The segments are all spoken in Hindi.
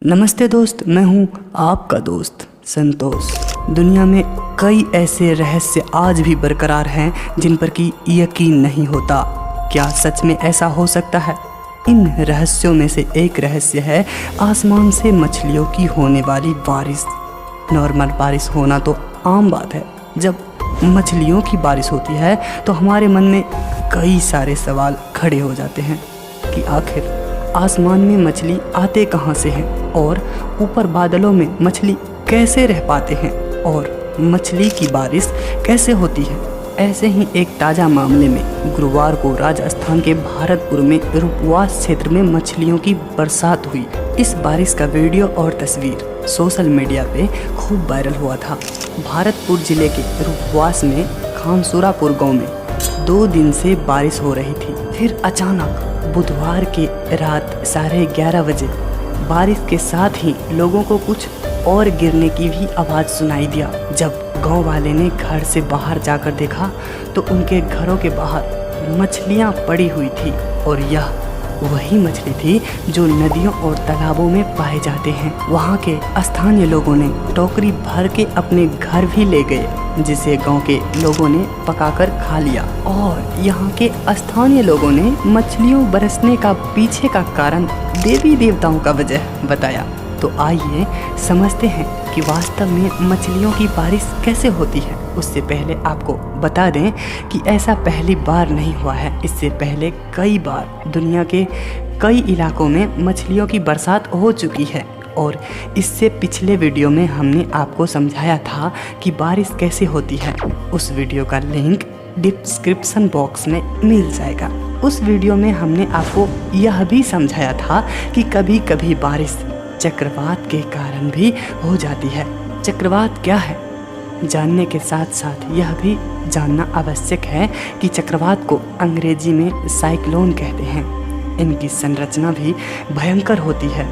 नमस्ते दोस्त, मैं हूँ आपका दोस्त संतोष। दुनिया में कई ऐसे रहस्य आज भी बरकरार हैं जिन पर कि यकीन नहीं होता। क्या सच में ऐसा हो सकता है? इन रहस्यों में से एक रहस्य है आसमान से मछलियों की होने वाली बारिश। नॉर्मल बारिश होना तो आम बात है। जब मछलियों की बारिश होती है तो हमारे मन में कई सारे सवाल खड़े हो जाते हैं कि आखिर आसमान में मछली आते कहाँ से हैं और ऊपर बादलों में मछली कैसे रह पाते हैं और मछली की बारिश कैसे होती है। ऐसे ही एक ताज़ा मामले में गुरुवार को राजस्थान के भरतपुर में रूपवास क्षेत्र में मछलियों की बरसात हुई। इस बारिश का वीडियो और तस्वीर सोशल मीडिया पे खूब वायरल हुआ था। भरतपुर जिले के रूपवास में खानसुरापुर गांव में 2 दिन से बारिश हो रही थी। फिर अचानक बुधवार के रात 11:30 बजे बारिश के साथ ही लोगों को कुछ और गिरने की भी आवाज़ सुनाई दिया। जब गांव वाले ने घर से बाहर जाकर देखा तो उनके घरों के बाहर मछलियां पड़ी हुई थी और यह वही मछली थी जो नदियों और तालाबों में पाए जाते हैं। वहां के स्थानीय लोगों ने टोकरी भर के अपने घर भी ले गए, जिसे गांव के लोगों ने पकाकर खा लिया। और यहाँ के स्थानीय लोगों ने मछलियों बरसने का पीछे का कारण देवी देवताओं का वजह बताया। तो आइए समझते हैं कि वास्तव में मछलियों की बारिश कैसे होती है। उससे पहले आपको बता दें कि ऐसा पहली बार नहीं हुआ है। इससे पहले कई बार दुनिया के कई इलाकों में मछलियों की बरसात हो चुकी है और इससे पिछले वीडियो में हमने आपको समझाया था कि बारिश कैसे होती है। उस वीडियो का लिंक डिस्क्रिप्शन बॉक्स में मिल जाएगा। उस वीडियो में हमने आपको यह भी समझाया था कि कभी कभी बारिश चक्रवात के कारण भी हो जाती है। चक्रवात क्या है जानने के साथ साथ यह भी जानना आवश्यक है कि चक्रवात को अंग्रेजी में साइक्लोन कहते हैं। इनकी संरचना भी भयंकर होती है।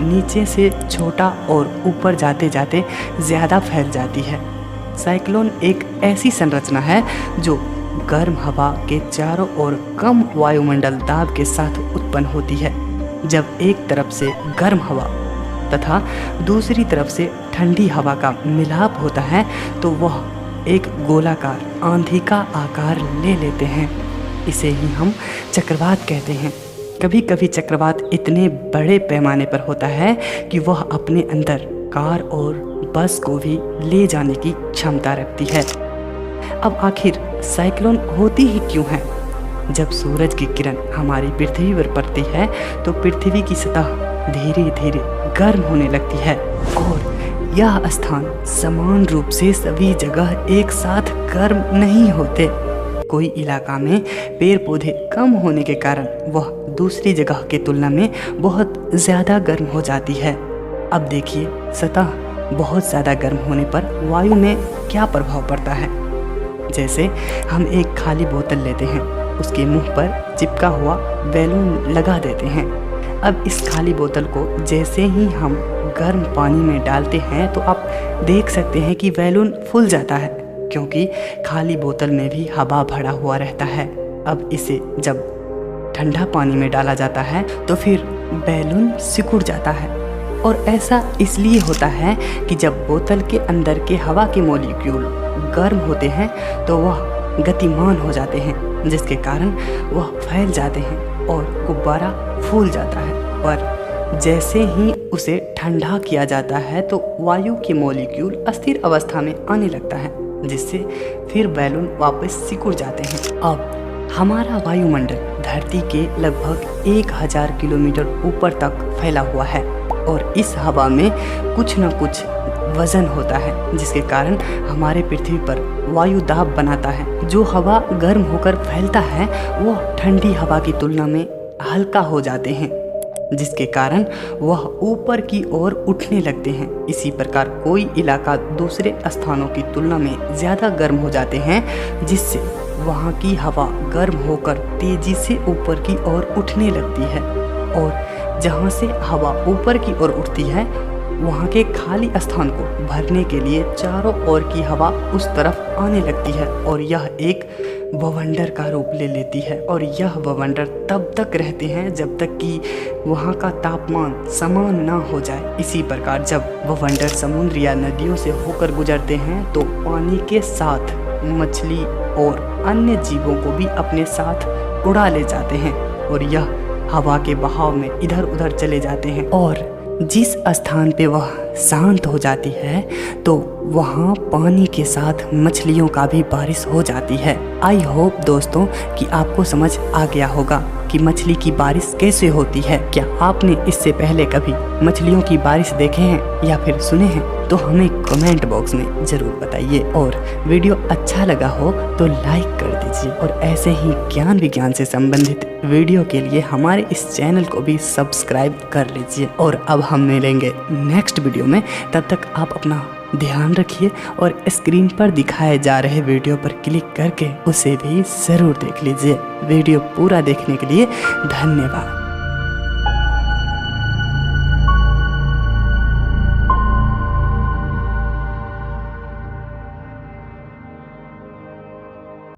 नीचे से छोटा और ऊपर जाते जाते ज़्यादा फैल जाती है। साइक्लोन एक ऐसी संरचना है जो गर्म हवा के चारों ओर कम वायुमंडल दाब के साथ उत्पन्न होती है। जब एक तरफ से गर्म हवा तथा दूसरी तरफ से ठंडी हवा का मिलाप होता है तो वह एक गोलाकार आंधी का आकार ले लेते हैं। इसे ही हम चक्रवात कहते हैं। कभी कभी चक्रवात इतने बड़े पैमाने पर होता है कि वह अपने अंदर कार और बस को भी ले जाने की क्षमता रखती है। अब आखिर साइक्लोन होती ही क्यों है? जब सूरज की किरण हमारी पृथ्वी पर पड़ती है तो पृथ्वी की सतह धीरे धीरे गर्म होने लगती है और यह स्थान समान रूप से सभी जगह एक साथ गर्म नहीं होते। कोई इलाका में पेड़ पौधे कम होने के कारण वह दूसरी जगह के तुलना में बहुत ज़्यादा गर्म हो जाती है। अब देखिए, सतह बहुत ज़्यादा गर्म होने पर वायु में क्या प्रभाव पड़ता है। जैसे हम एक खाली बोतल लेते हैं, उसके मुंह पर चिपका हुआ बैलून लगा देते हैं। अब इस खाली बोतल को जैसे ही हम गर्म पानी में डालते हैं तो आप देख सकते हैं कि बैलून फूल जाता है, क्योंकि खाली बोतल में भी हवा भरा हुआ रहता है। अब इसे जब ठंडा पानी में डाला जाता है तो फिर बैलून सिकुड़ जाता है। और ऐसा इसलिए होता है कि जब बोतल के अंदर के हवा के मॉलिक्यूल गर्म होते हैं तो वह गतिमान हो जाते हैं, जिसके कारण वह फैल जाते हैं और गुब्बारा फूल जाता है। पर जैसे ही उसे ठंडा किया जाता है तो वायु के मॉलिक्यूल अस्थिर अवस्था में आने लगता है, जिससे फिर बैलून वापस सिकुड़ जाते हैं। अब हमारा वायुमंडल धरती के लगभग 1000 किलोमीटर ऊपर तक फैला हुआ है और इस हवा में कुछ न कुछ वजन होता है, जिसके कारण हमारे पृथ्वी पर वायु दाब बनाता है। जो हवा गर्म होकर फैलता है वह ठंडी हवा की तुलना में हल्का हो जाते हैं, जिसके कारण वह ऊपर की ओर उठने लगते हैं। इसी प्रकार कोई इलाका दूसरे स्थानों की तुलना में ज़्यादा गर्म हो जाते हैं, जिससे वहाँ की हवा गर्म होकर तेजी से ऊपर की ओर उठने लगती है। और जहाँ से हवा ऊपर की ओर उठती है वहाँ के खाली स्थान को भरने के लिए चारों ओर की हवा उस तरफ आने लगती है और यह एक बवंडर का रूप ले लेती है। और यह बवंडर तब तक रहते हैं जब तक कि वहाँ का तापमान समान ना हो जाए। इसी प्रकार जब बवंडर समुद्र या नदियों से होकर गुजरते हैं तो पानी के साथ मछली और अन्य जीवों को भी अपने साथ उड़ा ले जाते हैं और यह हवा के बहाव में इधर उधर चले जाते हैं। और जिस स्थान पे वह शांत हो जाती है तो वहाँ पानी के साथ मछलियों का भी बारिश हो जाती है। आई होप दोस्तों कि आपको समझ आ गया होगा कि मछली की बारिश कैसे होती है। क्या आपने इससे पहले कभी मछलियों की बारिश देखे हैं या फिर सुने हैं? तो हमें कमेंट बॉक्स में ज़रूर बताइए। और वीडियो अच्छा लगा हो तो लाइक कर दीजिए और ऐसे ही ज्ञान विज्ञान से संबंधित वीडियो के लिए हमारे इस चैनल को भी सब्सक्राइब कर लीजिए। और अब हम मिलेंगे नेक्स्ट वीडियो में, तब तक आप अपना ध्यान रखिए और स्क्रीन पर दिखाए जा रहे वीडियो पर क्लिक करके उसे भी ज़रूर देख लीजिए। वीडियो पूरा देखने के लिए धन्यवाद।